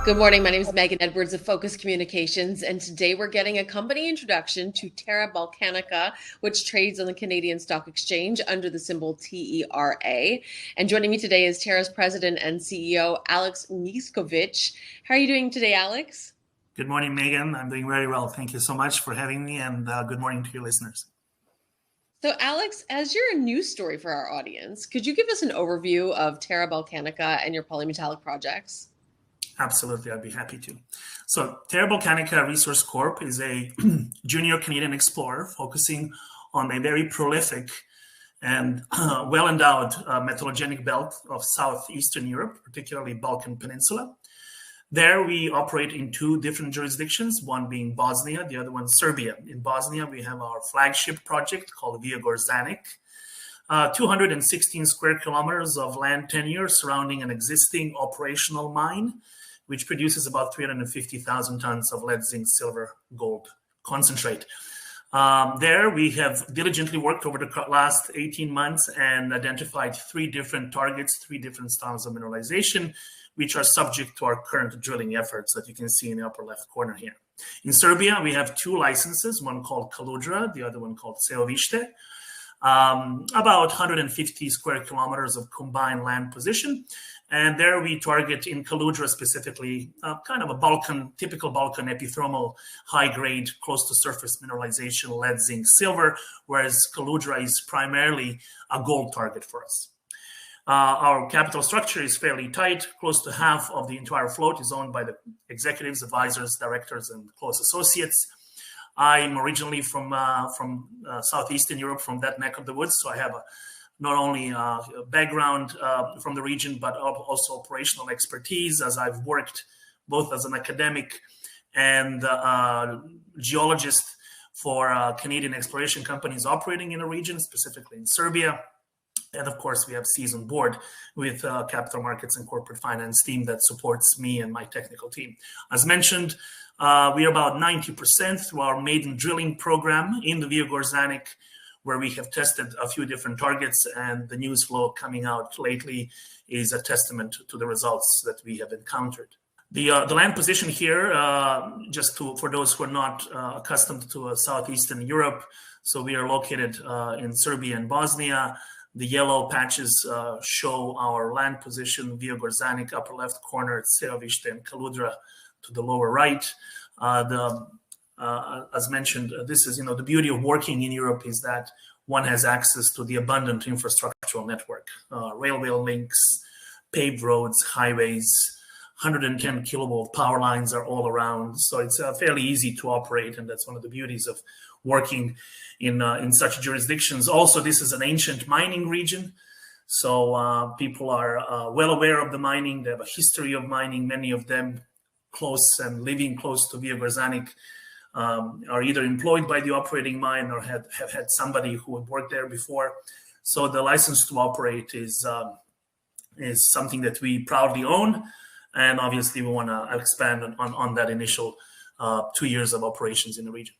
Good morning. My name is Megan Edwards of Focus Communications, and today we're getting a company introduction to Terra Balcanica, which trades on the Canadian Stock Exchange under the symbol TERA. And joining me today is Terra's President and CEO, Alex Mišković. How are you doing today, Alex? Good morning, Megan. I'm doing very well. Thank you so much for having me, and good morning to your listeners. So, Alex, as you're a news story for our audience, could you give us an overview of Terra Balcanica and your polymetallic projects? Absolutely, I'd be happy to. So Terra Balcanica Resource Corp is a junior Canadian explorer focusing on a very prolific and well-endowed metallogenic belt of southeastern Europe, particularly Balkan Peninsula. There we operate in two different jurisdictions, one being Bosnia, the other one Serbia. In Bosnia, we have our flagship project called Via Gorzanic, 216 square kilometers of land tenure surrounding an existing operational mine, which produces about 350,000 tons of lead, zinc, silver, gold concentrate. There we have diligently worked over the last 18 months and identified three different targets, three different styles of mineralization, which are subject to our current drilling efforts that you can see in the upper left corner here. In Serbia, we have two licenses, one called Kaludra, the other one called Ceovište, about 150 square kilometers of combined land position. And there we target in Kaludra specifically kind of a typical Balkan epithermal, high-grade, close-to-surface mineralization, lead, zinc, silver, whereas Kaludra is primarily a gold target for us. Our capital structure is fairly tight. Close to half of the entire float is owned by the executives, advisors, directors, and close associates. I'm originally from southeastern Europe, from that neck of the woods, so I have not only a background from the region, but also operational expertise, as I've worked both as an academic and geologist for Canadian exploration companies operating in the region, specifically in Serbia. And of course, we have seasoned board with capital markets and corporate finance team that supports me and my technical team. As mentioned, we are about 90% through our maiden drilling program in the Via Gorzanic, where we have tested a few different targets, and the news flow coming out lately is a testament to the results that we have encountered. The land position here, for those who are not accustomed to southeastern Europe, so we are located in Serbia and Bosnia. The yellow patches show our land position, Via Gorzanic, upper left corner, Ceovište and Kaludra to the lower right. As mentioned, this is, the beauty of working in Europe is that one has access to the abundant infrastructural network, railway links, paved roads, highways, 110 kilovolt power lines are all around. So it's fairly easy to operate, and that's one of the beauties of working in such jurisdictions. Also, this is an ancient mining region, so people are well aware of the mining. They have a history of mining. Many of them living close to Via Gorzanic are either employed by the operating mine or have had somebody who had worked there before. So the license to operate is something that we proudly own, and obviously we want to expand on that initial 2 years of operations in the region.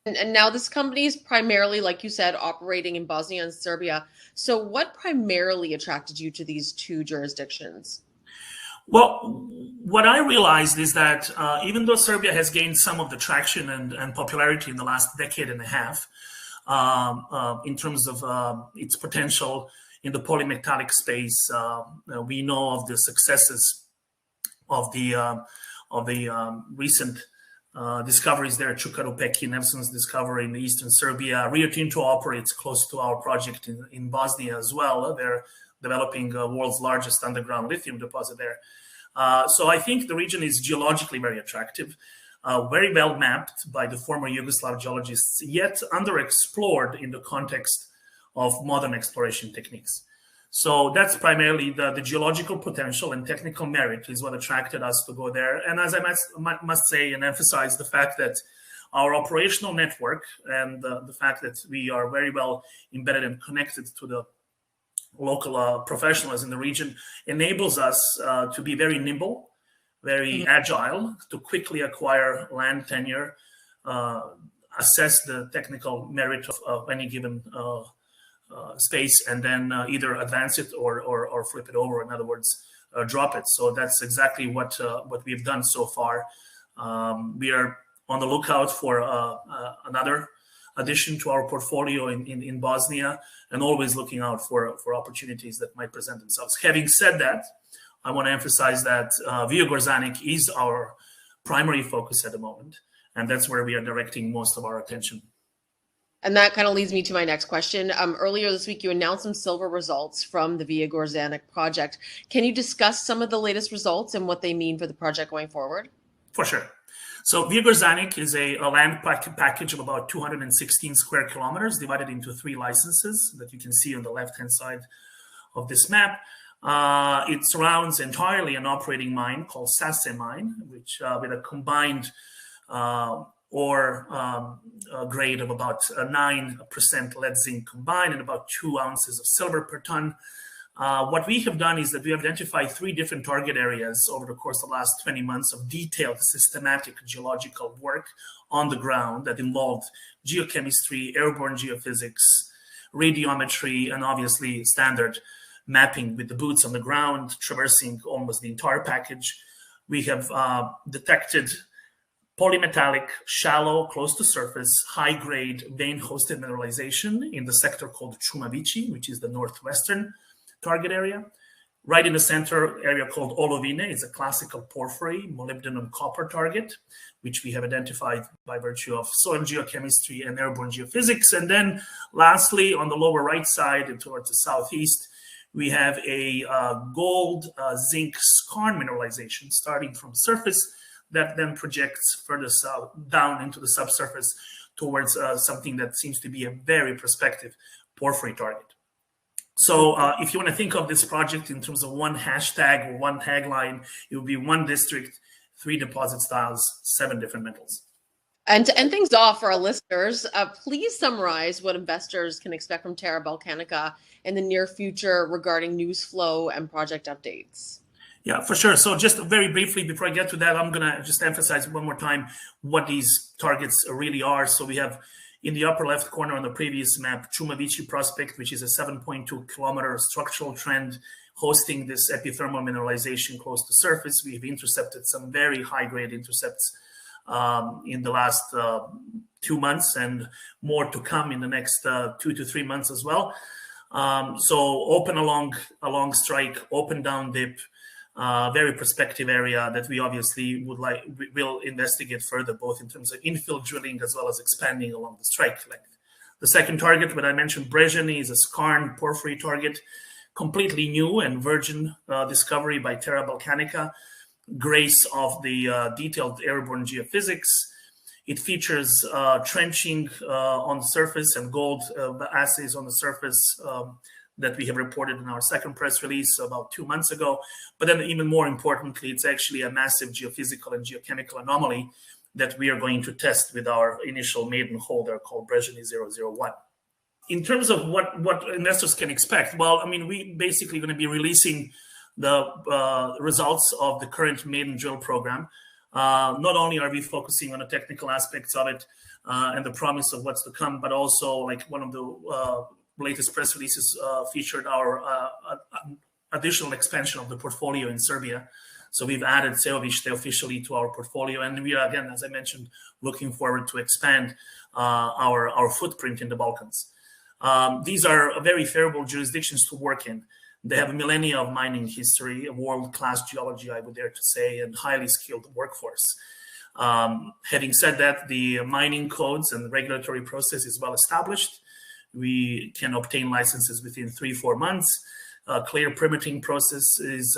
And now this company is primarily, like you said, operating in Bosnia and Serbia. So what primarily attracted you to these two jurisdictions? Well, what I realized is that even though Serbia has gained some of the traction and popularity in the last decade and a half, in terms of its potential in the polymetallic space, we know of the successes of the recent discoveries there, Čukaru-Peki, Nevson's discovery in eastern Serbia. Rio Tinto operates close to our project in Bosnia as well. They're developing the world's largest underground lithium deposit there. So I think the region is geologically very attractive, very well mapped by the former Yugoslav geologists, yet underexplored in the context of modern exploration techniques. So that's primarily the geological potential and technical merit is what attracted us to go there. And as I must say and emphasize, the fact that our operational network and the fact that we are very well embedded and connected to the local professionals in the region enables us to be very nimble, very agile, to quickly acquire land tenure, assess the technical merit of any given space, and then either advance it or flip it over. In other words, drop it. So that's exactly what we've done so far. We are on the lookout for another addition to our portfolio in Bosnia, and always looking out for opportunities that might present themselves. Having said that, I want to emphasize that Viogorzanik is our primary focus at the moment, and that's where we are directing most of our attention. And that kind of leads me to my next question. Earlier this week, you announced some silver results from the Viogorzanik project. Can you discuss some of the latest results and what they mean for the project going forward? For sure. So Viogorzanik is a land package of about 216 square kilometers divided into 3 licenses that you can see on the left-hand side of this map. It surrounds entirely an operating mine called CSE mine, which with a combined ore grade of about 9% lead zinc combined and about 2 ounces of silver per ton. What we have done is that we have identified 3 different target areas over the course of the last 20 months of detailed systematic geological work on the ground that involved geochemistry, airborne geophysics, radiometry, and obviously standard mapping with the boots on the ground, traversing almost the entire package. We have detected polymetallic, shallow, close to surface, high-grade vein-hosted mineralization in the sector called Čumavići, which is the northwestern target area. Right in the center area called Olovine is a classical porphyry, molybdenum copper target, which we have identified by virtue of soil geochemistry and airborne geophysics. And then lastly, on the lower right side and towards the southeast, we have a gold zinc skarn mineralization starting from surface that then projects further south down into the subsurface towards something that seems to be a very prospective porphyry target. So if you want to think of this project in terms of one hashtag or one tagline, it would be 1 district, 3 deposit styles, 7 different metals. And to end things off for our listeners, please summarize what investors can expect from Terra Balcanica in the near future regarding news flow and project updates. Yeah, for sure. So just very briefly, before I get to that, I'm going to just emphasize one more time what these targets really are. So we have in the upper left corner on the previous map, Čumavići prospect, which is a 7.2 kilometer structural trend hosting this epithermal mineralization close to surface. We've intercepted some very high-grade intercepts in the last 2 months, and more to come in the next 2 to 3 months as well. So open along strike, open down dip, very prospective area that we obviously will investigate further, both in terms of infill drilling as well as expanding along the strike length. The second target, what I mentioned, Brezheny, is a skarn porphyry target, completely new and virgin discovery by Terra Balcanica, grace of the detailed airborne geophysics. It features trenching on the surface and gold assays on the surface that we have reported in our second press release about 2 months ago. But then even more importantly, it's actually a massive geophysical and geochemical anomaly that we are going to test with our initial maiden holder called Brezheny 001. In terms of what investors can expect, well, I mean, we basically going to be releasing the results of the current maiden drill program. Not only are we focusing on the technical aspects of it and the promise of what's to come, but also like one of the latest press releases featured our additional expansion of the portfolio in Serbia. So we've added Seovište officially to our portfolio, and we are, again, as I mentioned, looking forward to expand our footprint in the Balkans. These are very favorable jurisdictions to work in. They have a millennia of mining history, a world-class geology, I would dare to say, and highly skilled workforce. Having said that, the mining codes and the regulatory process is well established. We can obtain licenses within 3-4 months. Clear permitting process is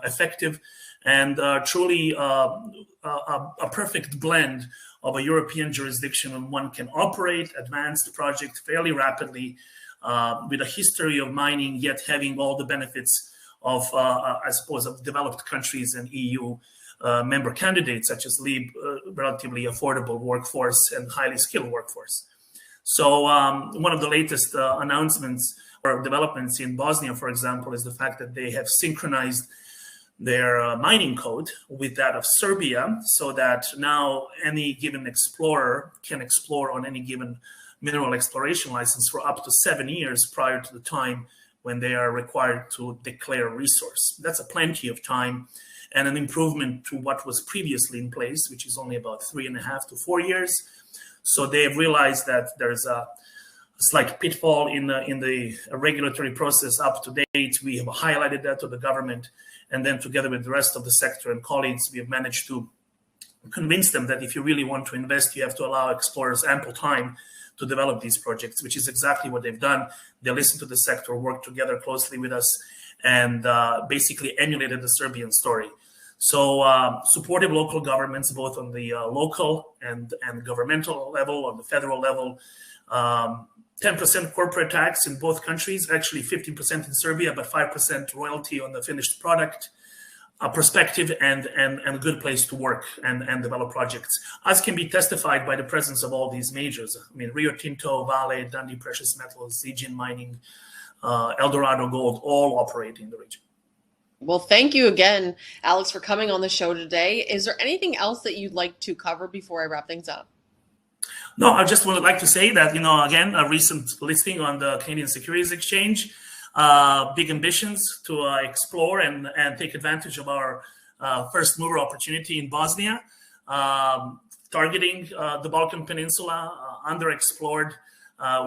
effective, and truly a perfect blend of a European jurisdiction when one can operate, advance the project fairly rapidly, with a history of mining, yet having all the benefits of, I suppose, of developed countries and EU member candidates, such as relatively affordable workforce and highly skilled workforce. So one of the latest announcements or developments in Bosnia, for example, is the fact that they have synchronized their mining code with that of Serbia, so that now any given explorer can explore on any given mineral exploration license for up to 7 years prior to the time when they are required to declare a resource. That's a plenty of time and an improvement to what was previously in place, which is only about 3.5 to 4 years. So they've realized that there's a slight pitfall in the regulatory process up to date. We have highlighted that to the government, and then together with the rest of the sector and colleagues, we have managed to convince them that if you really want to invest, you have to allow explorers ample time to develop these projects, which is exactly what they've done. They listened to the sector, worked together closely with us, and basically emulated the Serbian story. So supportive local governments, both on the local and governmental level, on the federal level, 10% corporate tax in both countries, actually 15% in Serbia, but 5% royalty on the finished product, a perspective and a good place to work and develop projects, as can be testified by the presence of all these majors. I mean, Rio Tinto, Vale, Dundee Precious Metals, Zijin Mining, Eldorado Gold, all operate in the region. Well, thank you again, Alex, for coming on the show today. Is there anything else that you'd like to cover before I wrap things up? No, I just would like to say that, again, a recent listing on the Canadian Securities Exchange, big ambitions to explore and take advantage of our first mover opportunity in Bosnia, targeting the Balkan Peninsula, underexplored,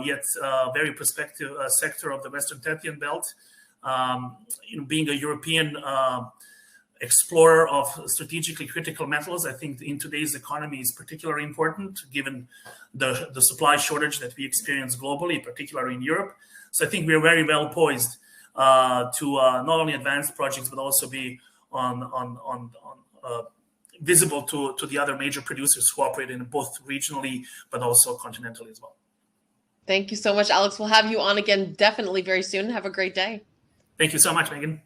yet very prospective sector of the Western Tethyan Belt. Being a European explorer of strategically critical metals, I think in today's economy is particularly important, given the supply shortage that we experience globally, particularly in Europe. So I think we're very well poised to not only advance projects, but also be visible to the other major producers who operate in both regionally, but also continentally as well. Thank you so much, Alex. We'll have you on again definitely very soon. Have a great day. Thank you so much, Megan.